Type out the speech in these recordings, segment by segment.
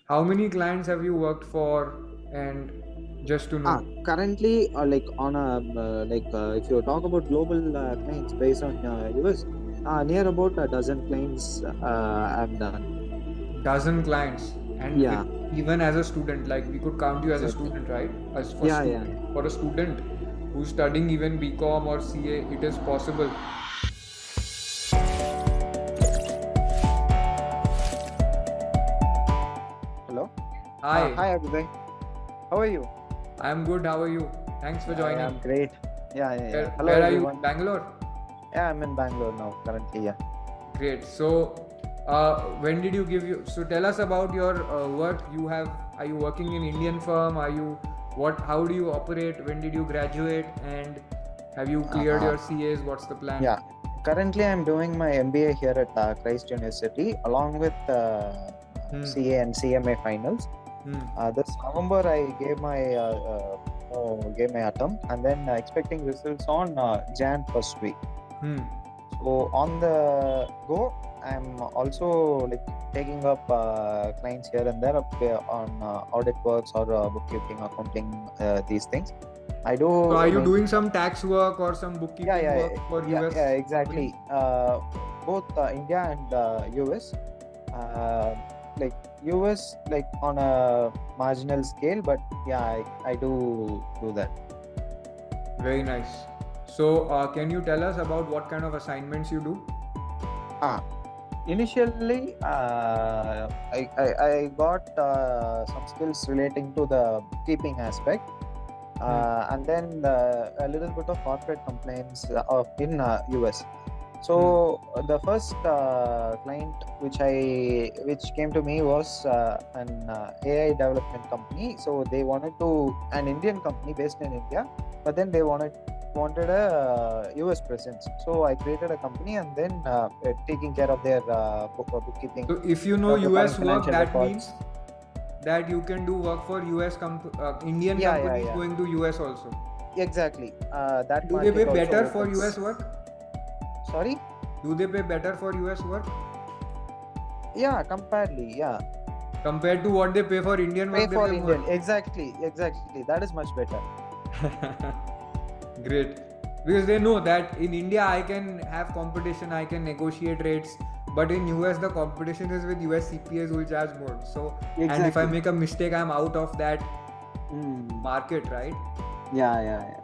How many clients have you worked for? And just to know. Currently, if you talk about global clients based on US, near about a dozen clients I've done. Dozen clients. And Yeah, even as a student, like we could count you as a exactly. student, right? As for Yeah, yeah. student, for a student who's studying even BCom or CA, it is possible. Hello. Hi, Hi, Abhyuday. How are you? I'm good. How are you? Thanks for I joining. am great. Yeah. Hello, Where are you? everyone. Bangalore? Yeah, I'm in Bangalore now, currently. Yeah. Great. So, when did you give you? So, tell us about your work. Are you working in Indian firm? Are you what? How do you operate? When did you graduate? And have you cleared your CAs? What's the plan? Yeah. Currently, I'm doing my MBA here at Christ University, along with CA and CMA finals. This November, I gave my attempt, and then expecting results on Jan first week. So on the go, I'm also like taking up clients here and there on audit works or bookkeeping, accounting, these things. I do. So are you doing some tax work or some bookkeeping work for US? Yeah, exactly. Both India and US. Like US, like on a marginal scale, but yeah, I do that. Very nice. So can you tell us about what kind of assignments you do? Initially, I got some skills relating to the keeping aspect, and then a little bit of corporate complaints in US. So the first client which came to me was an AI development company. So they wanted an Indian company based in India, but then they wanted a US presence. So I created a company and then taking care of their bookkeeping. So if you know US work, that means that you can do work for US Indian companies going to US also. Exactly. Do they pay better for US work? Sorry? Do they pay better for US work? Yeah, comparatively, yeah. Compared to what they pay for Indian work? Pay for Indian, exactly. That is much better. Great. Because they know that in India I can have competition, I can negotiate rates, but in US the competition is with US CPAs who will charge more. So, and if I make a mistake, I'm out of that market, right? Yeah.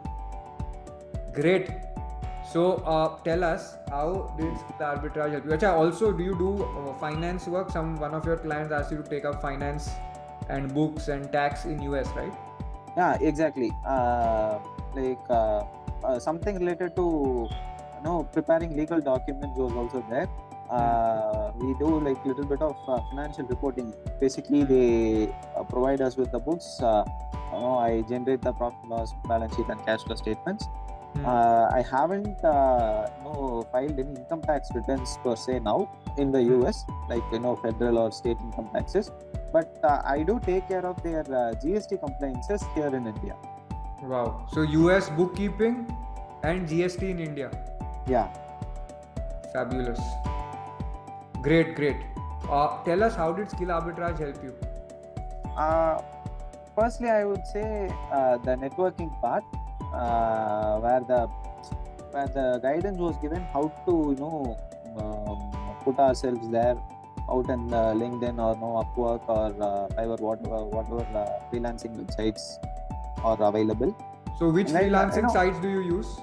Great. So tell us, how did SkillArbitrage help you? Achha, also, do you do finance work? One of your clients asked you to take up finance and books and tax in US, right? Yeah, exactly. Something related to preparing legal documents was also there. We do like little bit of financial reporting. Basically, they provide us with the books. I generate the profit loss, balance sheet, and cash flow statements. I haven't filed any income tax returns per se now in the US, like federal or state income taxes, but I do take care of their GST compliances here in India. Wow. So US bookkeeping and GST in India. Yeah. Fabulous. Great. Tell us, how did SkillArbitrage help you? Firstly, I would say the networking part, where the guidance was given how to put ourselves there out in LinkedIn or Upwork or Fiverr, whatever freelancing websites are available. So which freelancing sites do you use?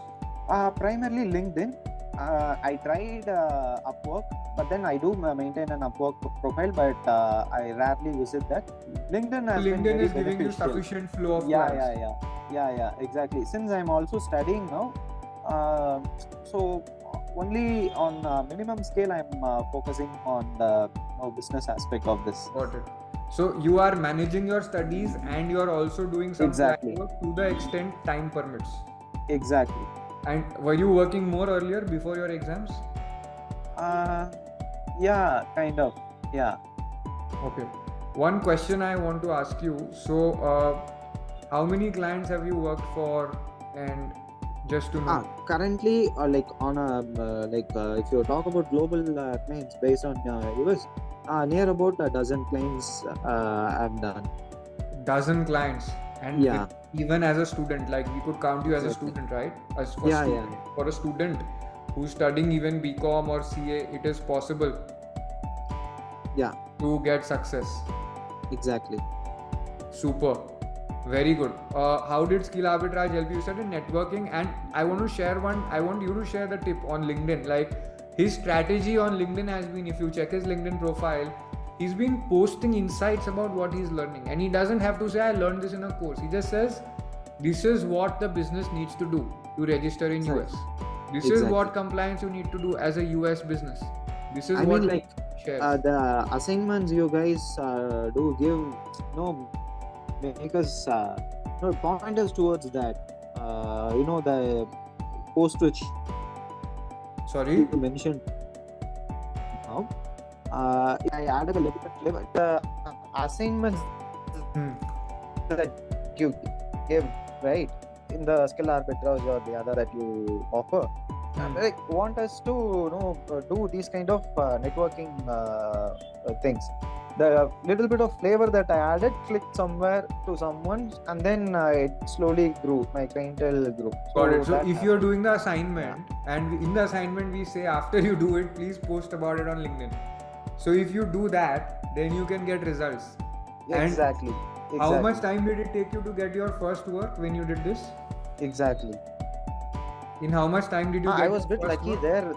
Primarily LinkedIn. I tried Upwork, but then I do maintain an Upwork profile, but I rarely visit that. LinkedIn is giving you sufficient flow of clients. Yeah, exactly. Since I'm also studying now, so only on minimum scale I'm focusing on the business aspect of this. Got it. So you are managing your studies and you are also doing some work to the extent time permits. Exactly. And were you working more earlier before your exams? Yeah, kind of. Yeah. Okay. One question I want to ask you. So, how many clients have you worked for, and just to know? Currently, if you talk about global clients based on US, Near about a dozen clients I've done. Dozen clients, and Yeah. even as a student, like we could count you as a Exactly. student, right? As Yeah. for a student who's studying even BCom or CA, it is possible Yeah. to get success. Exactly. Super, very good. How did skill arbitrage help you? You said in networking, and I want to share one. I want you to share the tip on LinkedIn. Like his strategy on LinkedIn has been, if you check his LinkedIn profile, he's been posting insights about what he's learning, and he doesn't have to say I learned this in a course. He just says this is what the business needs to do to register in US. This is what compliance you need to do as a US business. This is what like shares. the assignments you guys do give, make us point us towards that. The post which Sorry. you mentioned now. I added a little bit flavor. The assignments that you give, right, in the skill arbitrage or the other that you offer, like want us to do these kind of networking things. The little bit of flavor that I added clicked somewhere to someone, and then it slowly grew. My clientele grew. Got it. So if you're doing the assignment, and in the assignment we say after you do it, please post about it on LinkedIn. So if you do that, then you can get results. Exactly. How much time did it take you to get your first work when you did this? Exactly. In how much time did you get I was a bit lucky there.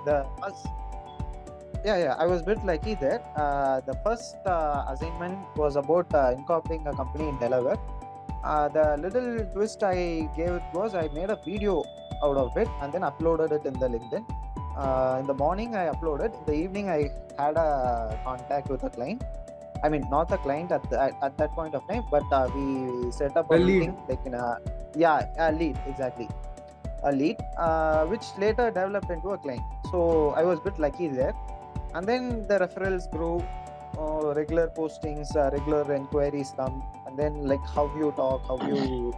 I was a bit lucky there. The first assignment was about incorporating a company in Delaware. The little twist I gave it was I made a video out of it and then uploaded it in the LinkedIn. In the morning I uploaded. In the evening I had a contact with a client. I mean, not the client at that point of time, but we set up a meeting, like in a lead, exactly, a lead, which later developed into a client. So I was a bit lucky there, and then the referrals grew, regular postings, regular inquiries come, and then like how you talk, how you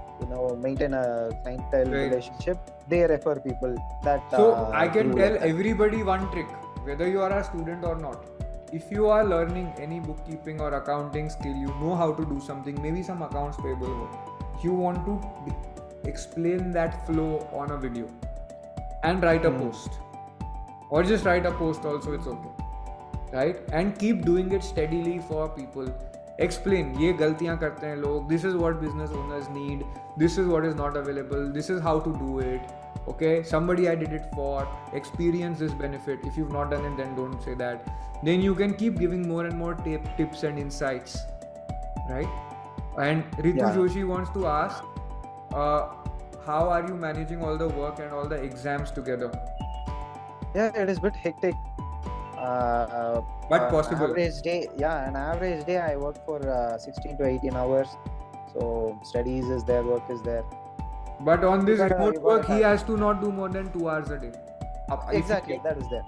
maintain a clientele relationship, they refer people. That so I can tell everybody one trick, whether you are a student or not. If you are learning any bookkeeping or accounting skill, you know how to do something, maybe some accounts payable work, you want to explain that flow on a video and write a post, or just write a post also, it's okay, right? And keep doing it steadily for people. Explain, ye galtiyan karte hain log, this is what business owners need, this is what is not available, this is how to do it. Okay, somebody I did it for, experience this benefit. If you've not done it, then don't say that. Then you can keep giving more and more tips and insights, right? And Ritu Joshi wants to ask, how are you managing all the work and all the exams together? Yeah, it is a bit hectic. But possible. An average day I work for 16 to 18 hours. So studies is there, work is there. But on this remote work, he has to not do more than 2 hours a day. Exactly, that is there.